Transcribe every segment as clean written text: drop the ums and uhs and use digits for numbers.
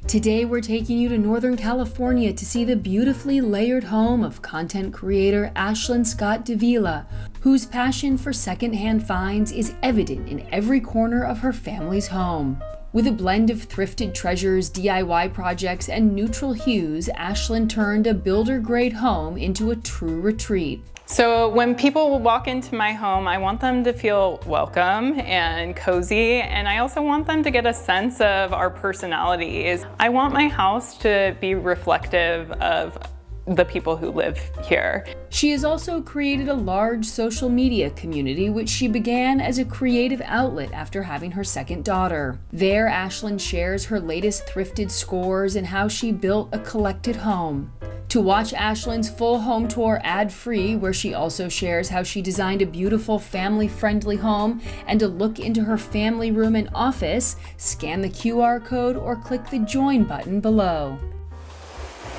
Today we're taking you to Northern California to see the beautifully layered home of content creator Ashlyn Scott Davila, whose passion for secondhand finds is evident in every corner of her family's home. With a blend of thrifted treasures, DIY projects, and neutral hues, Ashlyn turned a builder-grade home into a true retreat. So when people walk into my home, I want them to feel welcome and cozy, and I also want them to get a sense of our personalities. I want my house to be reflective of the people who live here. She has also created a large social media community, which she began as a creative outlet after having her second daughter. There, Ashlyn shares her latest thrifted scores and how she built a collected home. To watch Ashlyn's full home tour ad-free, where she also shares how she designed a beautiful family-friendly home, and a look into her family room and office, scan the QR code or click the join button below.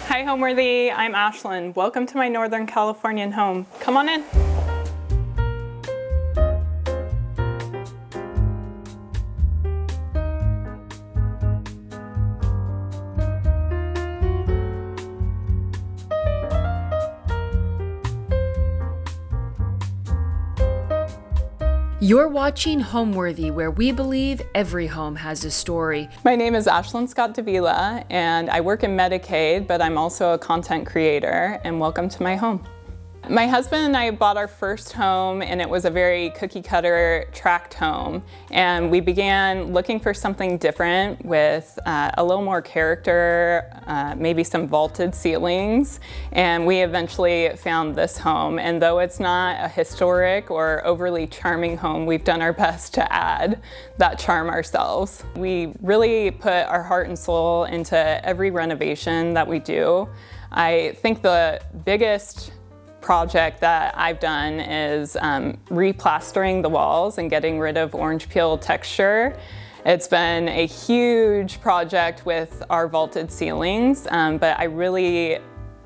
Hi Homeworthy, I'm Ashlyn. Welcome to my Northern Californian home. Come on in. You're watching Homeworthy, where we believe every home has a story. My name is Ashlyn Scott Davila, and I work in Medicaid, but I'm also a content creator, and welcome to my home. My husband and I bought our first home, and it was a very cookie-cutter tract home, and we began looking for something different with a little more character, maybe some vaulted ceilings, and we eventually found this home. And though it's not a historic or overly charming home, we've done our best to add that charm ourselves. We really put our heart and soul into every renovation that we do. I think the biggest project that I've done is replastering the walls and getting rid of orange peel texture. It's been a huge project with our vaulted ceilings, but I really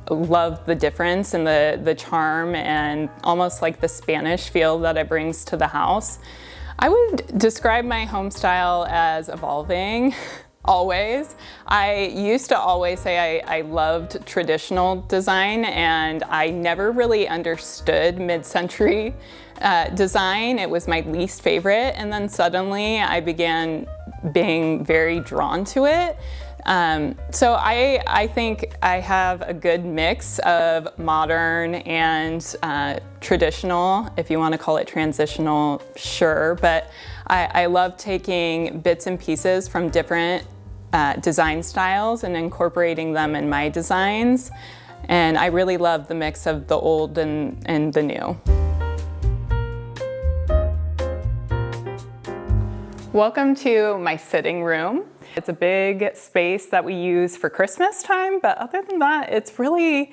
love the difference and the charm and almost like the Spanish feel that it brings to the house. I would describe my home style as evolving. Always. I used to always say I loved traditional design, and I never really understood mid-century design. It was my least favorite, and then suddenly I began being very drawn to it. So I think I have a good mix of modern and traditional, if you want to call it transitional, sure, but I love taking bits and pieces from different design styles and incorporating them in my designs. And I really love the mix of the old and the new. Welcome to my sitting room. It's a big space that we use for Christmas time, but other than that, it's really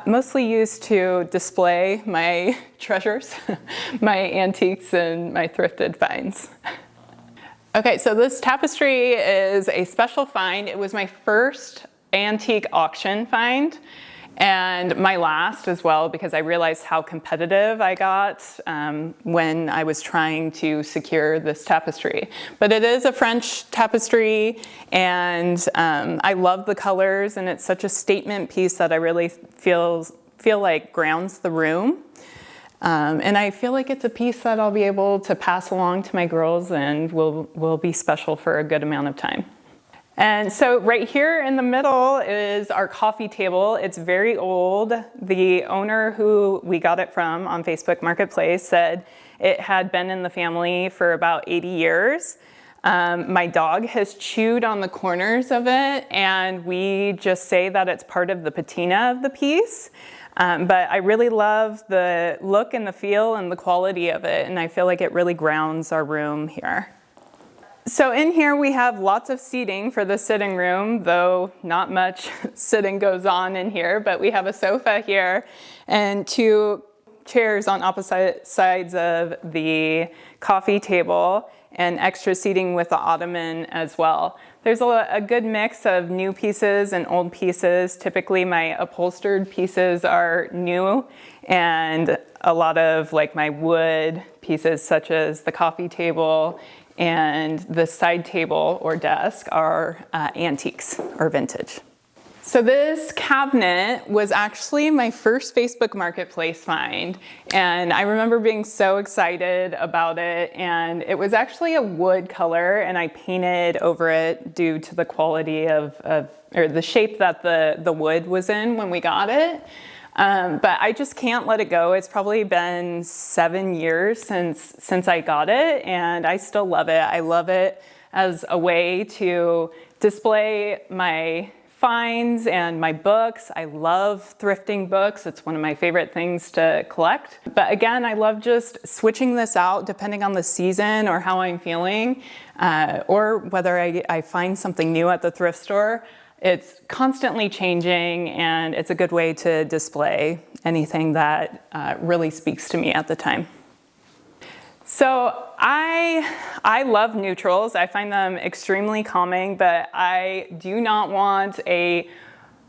mostly used to display my treasures, my antiques, and my thrifted finds. Okay, so this tapestry is a special find. It was my first antique auction find, and my last as well, because I realized how competitive I got when I was trying to secure this tapestry. But it is a French tapestry, and I love the colors, and it's such a statement piece that I really feel like grounds the room. And I feel like it's a piece that I'll be able to pass along to my girls and will be special for a good amount of time. And so right here in the middle is our coffee table. It's very old. The owner who we got it from on Facebook Marketplace said it had been in the family for about 80 years. My dog has chewed on the corners of it, and we just say that it's part of the patina of the piece. But I really love the look and the feel and the quality of it, and I feel like it really grounds our room here. So in here we have lots of seating for the sitting room, though not much sitting goes on in here, but we have a sofa here and two chairs on opposite sides of the coffee table and extra seating with the ottoman as well. There's a good mix of new pieces and old pieces. Typically my upholstered pieces are new, and a lot of like my wood pieces such as the coffee table and the side table or desk are antiques or vintage. So this cabinet was actually my first Facebook Marketplace find, and I remember being so excited about it, and it was actually a wood color, and I painted over it due to the quality or the shape that the wood was in when we got it. But I just can't let it go. It's probably been 7 years since I got it, and I still love it. I love it as a way to display my finds and my books. I love thrifting books. It's one of my favorite things to collect. But again, I love just switching this out depending on the season or how I'm feeling, or whether I find something new at the thrift store. It's constantly changing, and it's a good way to display anything that really speaks to me at the time. So I love neutrals. I find them extremely calming, but I do not want a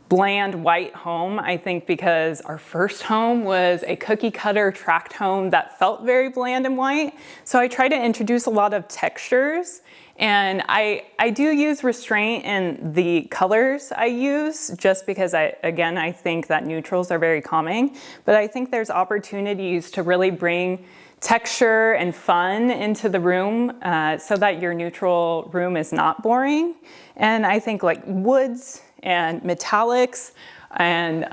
bland white home, I think, because our first home was a cookie cutter tract home that felt very bland and white. So I try to introduce a lot of textures, and I do use restraint in the colors I use, just because I think that neutrals are very calming, but I think there's opportunities to really bring texture and fun into the room, so that your neutral room is not boring. And I think like woods and metallics and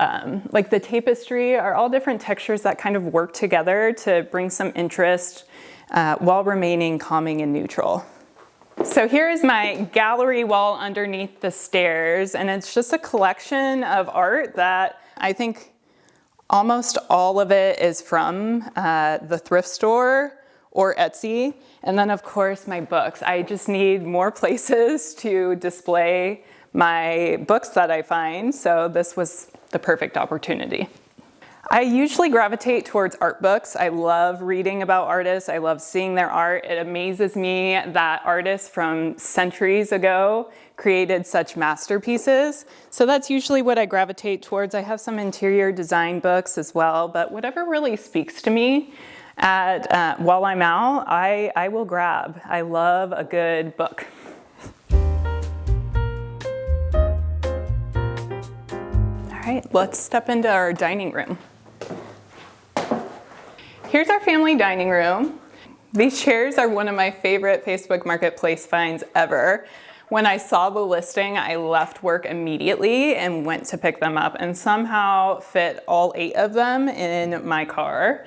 like the tapestry are all different textures that kind of work together to bring some interest while remaining calming and neutral. So here is my gallery wall underneath the stairs, and it's just a collection of art that I think almost all of it is from the thrift store or Etsy. And then of course my books. I just need more places to display my books that I find, so this was the perfect opportunity. I usually gravitate towards art books. I love reading about artists. I love seeing their art. It amazes me that artists from centuries ago created such masterpieces. So that's usually what I gravitate towards. I have some interior design books as well, but whatever really speaks to me while I'm out, I will grab. I love a good book. All right, let's step into our dining room. Here's our family dining room. These chairs are one of my favorite Facebook Marketplace finds ever. When I saw the listing, I left work immediately and went to pick them up and somehow fit all 8 of them in my car.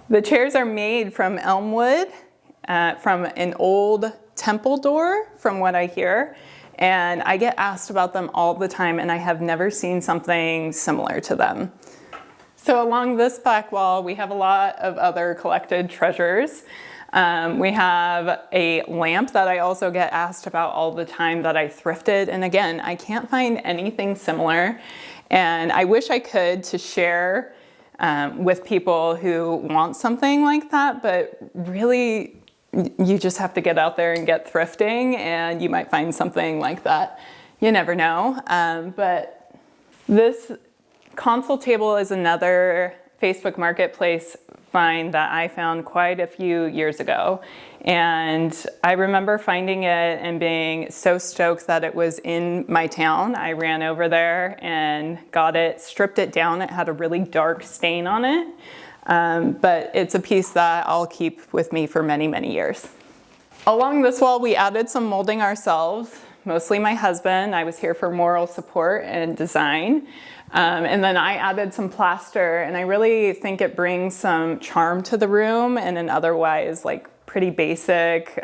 The chairs are made from elm wood, from an old temple door, from what I hear. And I get asked about them all the time, and I have never seen something similar to them. So along this back wall, we have a lot of other collected treasures. We have a lamp that I also get asked about all the time that I thrifted. And again, I can't find anything similar. And I wish I could to share with people who want something like that, but really you just have to get out there and get thrifting, and you might find something like that. You never know. But this console table is another Facebook Marketplace find that I found quite a few years ago. And I remember finding it and being so stoked that it was in my town. I ran over there and got it, stripped it down. It had a really dark stain on it. But it's a piece that I'll keep with me for many, many years. Along this wall, we added some molding ourselves, mostly my husband. I was here for moral support and design. And then I added some plaster, and I really think it brings some charm to the room in an otherwise like pretty basic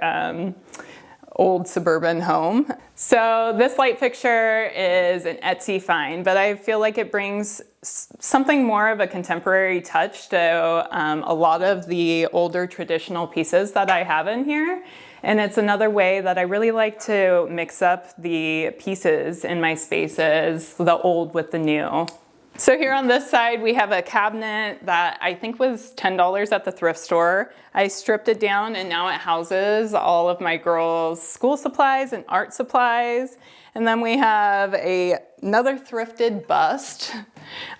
old suburban home. So this light fixture is an Etsy find, but I feel like it brings something more of a contemporary touch to a lot of the older traditional pieces that I have in here. And it's another way that I really like to mix up the pieces in my spaces, the old with the new. So here on this side, we have a cabinet that I think was $10 at the thrift store. I stripped it down, and now it houses all of my girls' school supplies and art supplies. And then we have another thrifted bust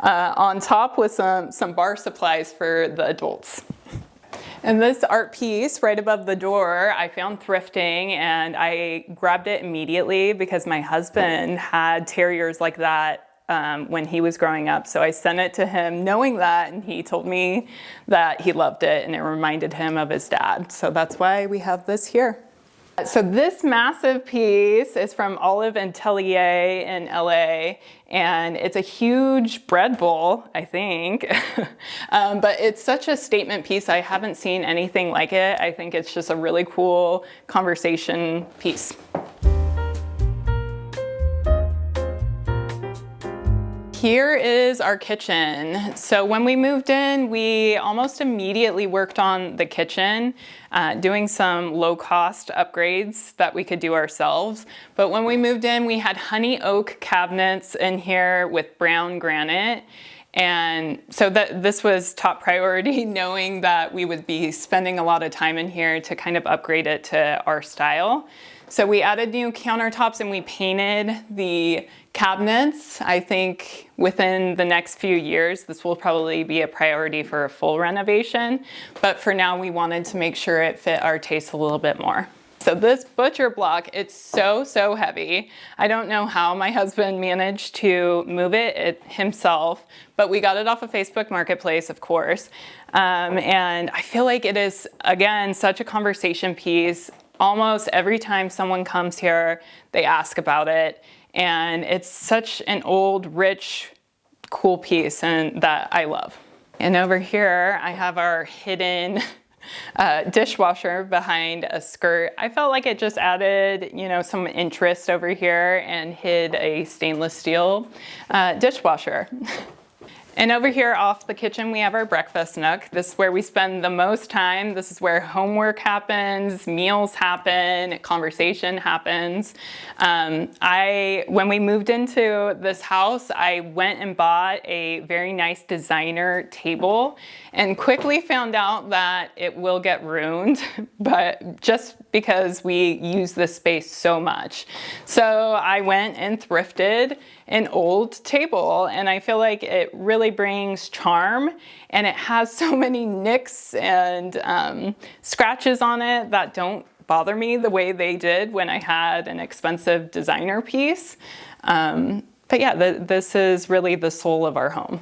on top with some bar supplies for the adults. And this art piece right above the door, I found thrifting and I grabbed it immediately because my husband had terriers like that when he was growing up. So I sent it to him knowing that, and he told me that he loved it and it reminded him of his dad. So that's why we have this here. So this massive piece is from Olive and Tellier in LA, and it's a huge bread bowl, I think. But it's such a statement piece. I haven't seen anything like it. I think it's just a really cool conversation piece. Here is our kitchen. So when we moved in, we almost immediately worked on the kitchen, doing some low-cost upgrades that we could do ourselves. But when we moved in, we had honey oak cabinets in here with brown granite. And so this was top priority, knowing that we would be spending a lot of time in here to kind of upgrade it to our style. So we added new countertops and we painted the cabinets. I think within the next few years, this will probably be a priority for a full renovation. But for now, we wanted to make sure it fit our taste a little bit more. So this butcher block, it's so heavy. I don't know how my husband managed to move it himself, but we got it off of Facebook Marketplace, of course. And I feel like it is, again, such a conversation piece. Almost every time someone comes here, they ask about it. And it's such an old, rich, cool piece and that I love. And over here, I have our hidden dishwasher behind a skirt. I felt like it just added, some interest over here and hid a stainless steel dishwasher. And over here off the kitchen, we have our breakfast nook. This is where we spend the most time. This is where homework happens, meals happen, conversation happens. When we moved into this house, I went and bought a very nice designer table and quickly found out that it will get ruined, but just because we use this space so much. So I went and thrifted an old table, and I feel like it really brings charm, and it has so many nicks and scratches on it that don't bother me the way they did when I had an expensive designer piece. But yeah, this is really the soul of our home.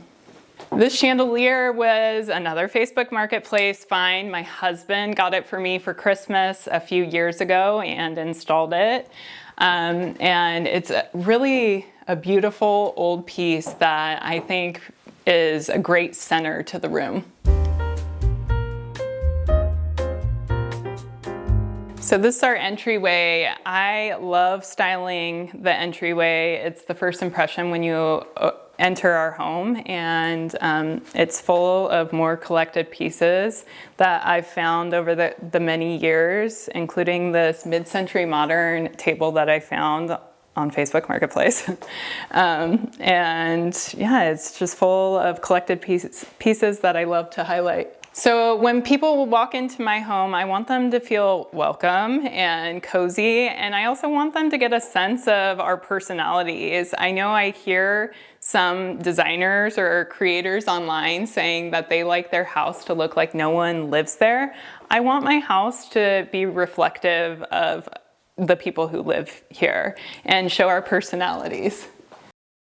This chandelier was another Facebook Marketplace find. My husband got it for me for Christmas a few years ago and installed it. And it's really a beautiful old piece that I think is a great center to the room. So this is our entryway. I love styling the entryway. It's the first impression when you enter our home, and it's full of more collected pieces that I've found over the many years, including this mid-century modern table that I found on Facebook Marketplace. And yeah, it's just full of collected pieces that I love to highlight. So when people walk into my home, I want them to feel welcome and cozy, and I also want them to get a sense of our personalities. I know I hear some designers or creators online saying that they like their house to look like no one lives there. I want my house to be reflective of the people who live here and show our personalities.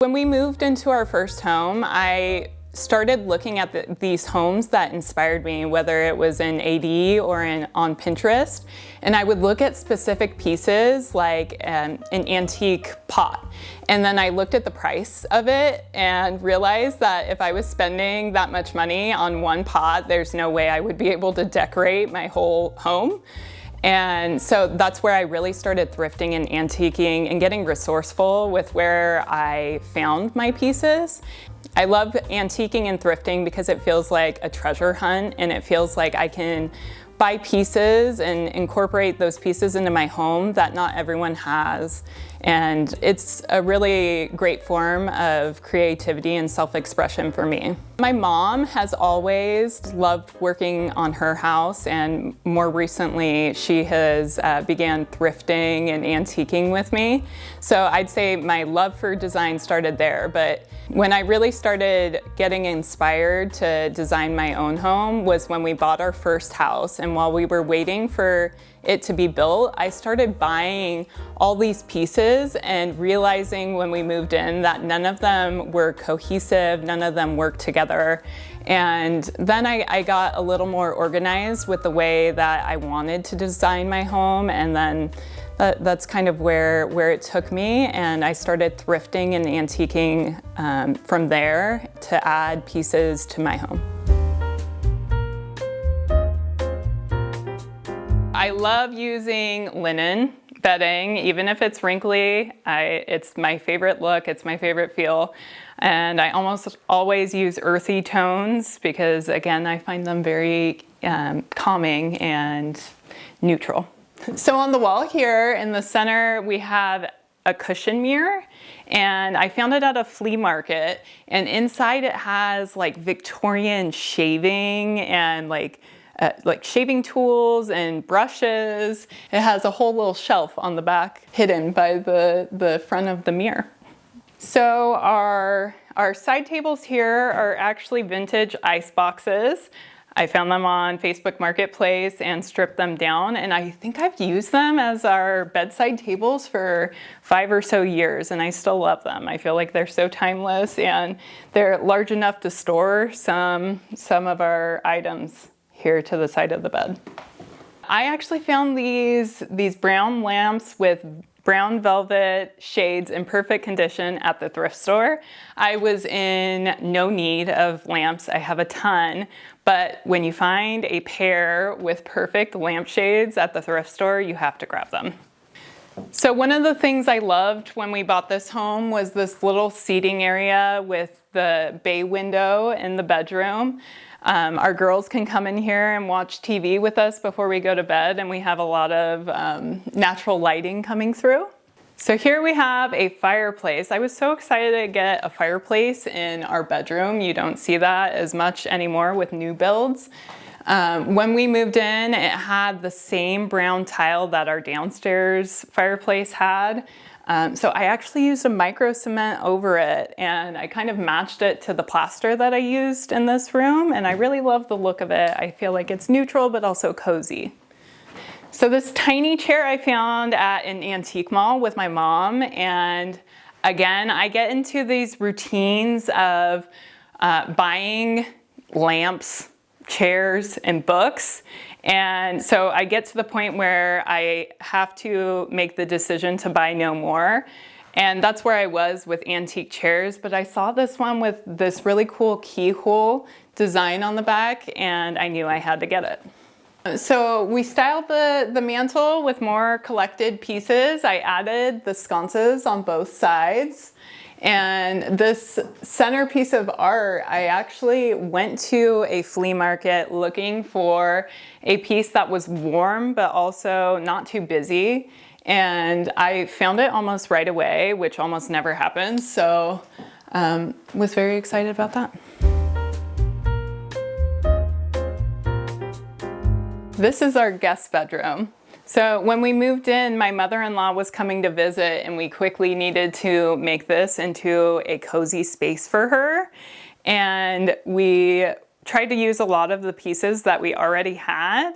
When we moved into our first home, I started looking at these homes that inspired me, whether it was in AD or on Pinterest, and I would look at specific pieces like an antique pot, and then I looked at the price of it and realized that if I was spending that much money on one pot, there's no way I would be able to decorate my whole home. And so that's where I really started thrifting and antiquing and getting resourceful with where I found my pieces. I love antiquing and thrifting because it feels like a treasure hunt, and it feels like I can buy pieces and incorporate those pieces into my home that not everyone has. And it's a really great form of creativity and self-expression for me. My mom has always loved working on her house, and more recently she has began thrifting and antiquing with me. So I'd say my love for design started there, but when I really started getting inspired to design my own home was when we bought our first house. And while we were waiting for it to be built, I started buying all these pieces and realizing when we moved in that none of them were cohesive, none of them worked together. And then I got a little more organized with the way that I wanted to design my home, and then that's kind of where it took me, and I started thrifting and antiquing from there to add pieces to my home. I love using linen bedding, even if it's wrinkly. It's my favorite look, it's my favorite feel. And I almost always use earthy tones because, again, I find them very calming and neutral. So on the wall here in the center, we have a cushion mirror, and I found it at a flea market, and inside it has like Victorian shaving and like shaving tools and brushes. It has a whole little shelf on the back hidden by the front of the mirror. So our side tables here are actually vintage ice boxes. I found them on Facebook Marketplace and stripped them down, and I think I've used them as our bedside tables for 5 or so years, and I still love them. I feel like they're so timeless, and they're large enough to store some of our items here to the side of the bed. I actually found these brown lamps with brown velvet shades in perfect condition at the thrift store. I was in no need of lamps. I have a ton, but when you find a pair with perfect lampshades at the thrift store, you have to grab them. So one of the things I loved when we bought this home was this little seating area with the bay window in the bedroom. Our girls can come in here and watch TV with us before we go to bed, and we have a lot of natural lighting coming through. So here we have a fireplace. I was so excited to get a fireplace in our bedroom. You don't see that as much anymore with new builds. When we moved in, it had the same brown tile that our downstairs fireplace had. So I actually used a micro cement over it, and I kind of matched it to the plaster that I used in this room, and I really love the look of it. I feel like it's neutral but also cozy. So this tiny chair I found at an antique mall with my mom, and again, I get into these routines of buying lamps, chairs, and books. And so I get to the point where I have to make the decision to buy no more. And that's where I was with antique chairs, but I saw this one with this really cool keyhole design on the back, and I knew I had to get it. So we styled the mantle with more collected pieces. I added the sconces on both sides. And this centerpiece of art, I actually went to a flea market looking for a piece that was warm but also not too busy. And I found it almost right away, which almost never happens. So was very excited about that. This is our guest bedroom. So when we moved in, my mother-in-law was coming to visit, and we quickly needed to make this into a cozy space for her. And we tried to use a lot of the pieces that we already had,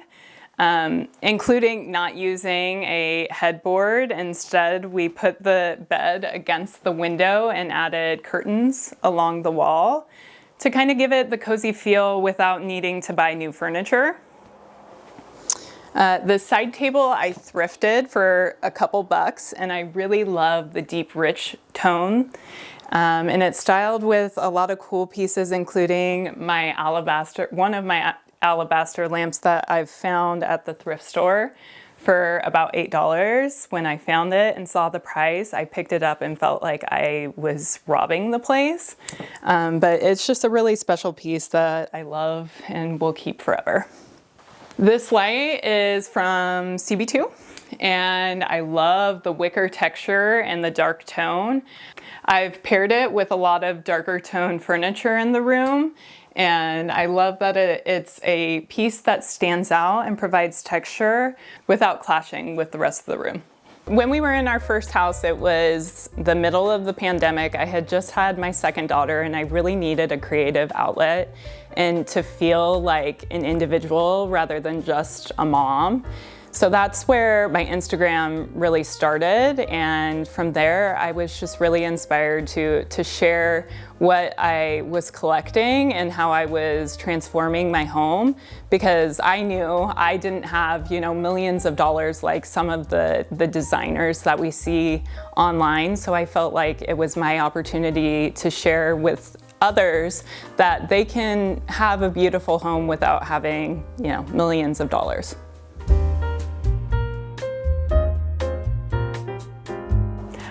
including not using a headboard. Instead, we put the bed against the window and added curtains along the wall to kind of give it the cozy feel without needing to buy new furniture. The side table I thrifted for a couple bucks, and I really love the deep, rich tone. And it's styled with a lot of cool pieces, including one of my alabaster lamps that I've found at the thrift store for about $8. When I found it and saw the price, I picked it up and felt like I was robbing the place. But it's just a really special piece that I love and will keep forever. This light is from CB2, and I love the wicker texture and the dark tone. I've paired it with a lot of darker tone furniture in the room, and I love that it's a piece that stands out and provides texture without clashing with the rest of the room. When we were in our first house, it was the middle of the pandemic. I had just had my second daughter, and I really needed a creative outlet and to feel like an individual rather than just a mom. So that's where my Instagram really started, and from there I was just really inspired to share what I was collecting and how I was transforming my home, because I knew I didn't have, millions of dollars like some of the designers that we see online. So I felt like it was my opportunity to share with others that they can have a beautiful home without having, millions of dollars.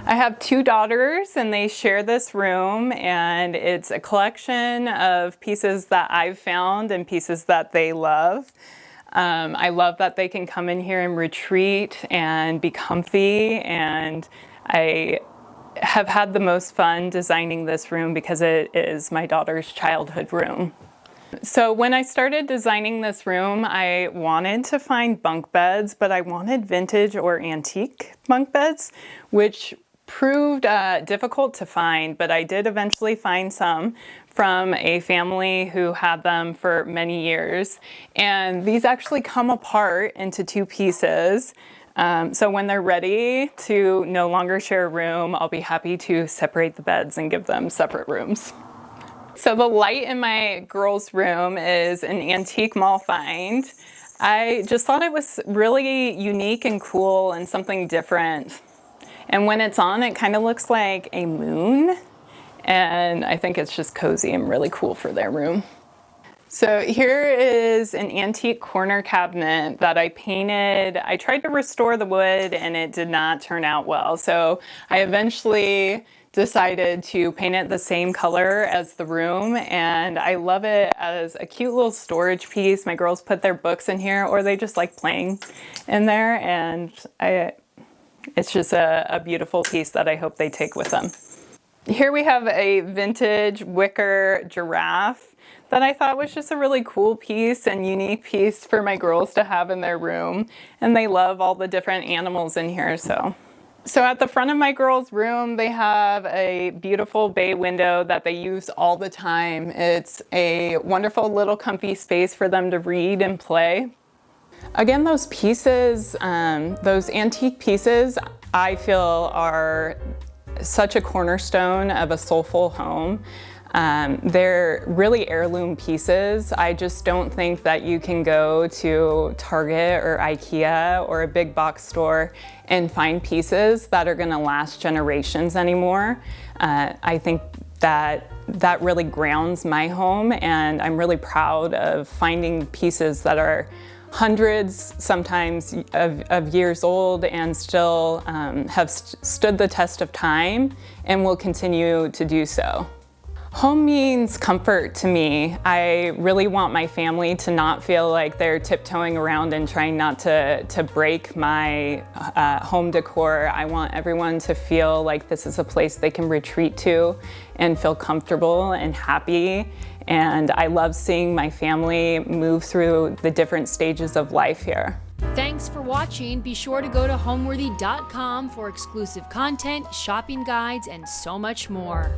I have 2 daughters, and they share this room, and it's a collection of pieces that I've found and pieces that they love. I love that they can come in here and retreat and be comfy, and I have had the most fun designing this room because it is my daughter's childhood room. So when I started designing this room, I wanted to find bunk beds, but I wanted vintage or antique bunk beds, which proved difficult to find, but I did eventually find some from a family who had them for many years. And these actually come apart into 2 pieces. So when they're ready to no longer share a room, I'll be happy to separate the beds and give them separate rooms. So the light in my girls' room is an antique mall find. I just thought it was really unique and cool and something different. And when it's on, it kind of looks like a moon. And I think it's just cozy and really cool for their room. So here is an antique corner cabinet that I painted. I tried to restore the wood and it did not turn out well. So I eventually decided to paint it the same color as the room, and I love it as a cute little storage piece. My girls put their books in here, or they just like playing in there, and it's just a beautiful piece that I hope they take with them. Here we have a vintage wicker giraffe that I thought was just a really cool piece and unique piece for my girls to have in their room. And they love all the different animals in here. So at the front of my girls' room, they have a beautiful bay window that they use all the time. It's a wonderful little comfy space for them to read and play. Again, those pieces, those antique pieces, I feel are such a cornerstone of a soulful home. They're really heirloom pieces. I just don't think that you can go to Target or IKEA or a big box store and find pieces that are going to last generations anymore. I think that really grounds my home, and I'm really proud of finding pieces that are hundreds, sometimes of years old, and still have stood the test of time and will continue to do so. Home means comfort to me. I really want my family to not feel like they're tiptoeing around and trying not to break my home decor. I want everyone to feel like this is a place they can retreat to and feel comfortable and happy. And I love seeing my family move through the different stages of life here. Thanks for watching. Be sure to go to homeworthy.com for exclusive content, shopping guides, and so much more.